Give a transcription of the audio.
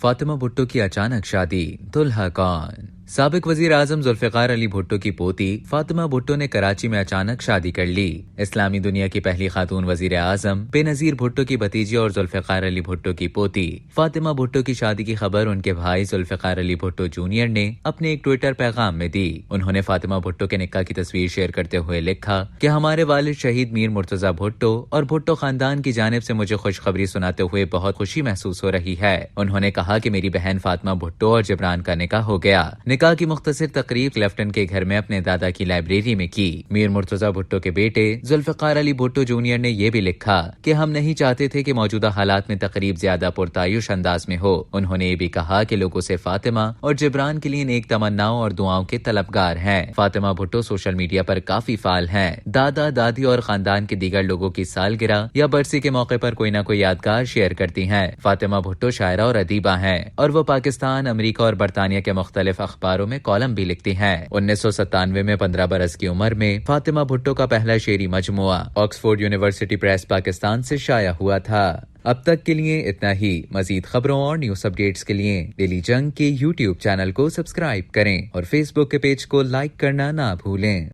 फातिमा भुट्टो की अचानक शादी, दुल्हा कौन? साबिक वजीर आजम जुल्फिकार अली भुट्टो की पोती फातिमा भुट्टो ने कराची में अचानक शादी कर ली। इस्लामी दुनिया की पहली खातून वजीर आजम बेनजीर भुट्टो की भतीजी और जुल्फिकार अली भुट्टो की पोती फातिमा भुट्टो की शादी की खबर उनके भाई जुल्फिकार अली भुट्टो जूनियर ने अपने एक ट्विटर पैगाम में दी। उन्होंने फातिमा भुट्टो के निकाह की तस्वीर शेयर करते हुए लिखा कि हमारे वालिद शहीद मीर मुर्तजा भुट्टो और भुट्टो खानदान की जानिब से मुझे खुशखबरी सुनाते हुए बहुत खुशी महसूस हो रही है। उन्होंने कहा कि मेरी बहन फातिमा भुट्टो और जिब्रान का निकाह हो गया। निकाह की मुख्तसर तकरीब क्लिफ्टन के घर में अपने दादा की लाइब्रेरी में की। मीर मुर्तजा भुट्टो के बेटे जुल्फिकार अली भुट्टो जूनियर ने यह भी लिखा कि हम नहीं चाहते थे कि मौजूदा हालात में तकरीब ज्यादा पुरतायुश अंदाज में हो। उन्होंने ये भी कहा कि लोगों से फातिमा और जिब्रान के लिए नेक तमन्नाओं और दुआओं के तलबगार हैं। फातिमा भुट्टो सोशल मीडिया पर काफी फाल हैं। दादा दादी और खानदान के दीगर लोगों की सालगिरह या बरसी के मौके पर कोई न कोई यादगार शेयर करती हैं। फातिमा भुट्टो शायरा और अदीबा हैं और वो पाकिस्तान, अमेरिका और बरतानिया के मुख्तलिफ अखबारों में कॉलम भी लिखती हैं। 1997 में 15 बरस की उम्र में फातिमा भुट्टो का पहला शेरी मजमुआ ऑक्सफोर्ड यूनिवर्सिटी प्रेस पाकिस्तान से शाया हुआ था। अब तक के लिए इतना ही। मजीद खबरों और न्यूज अपडेट्स के लिए डेली जंग के YouTube चैनल को सब्सक्राइब करें और Facebook के पेज को लाइक करना ना भूलें।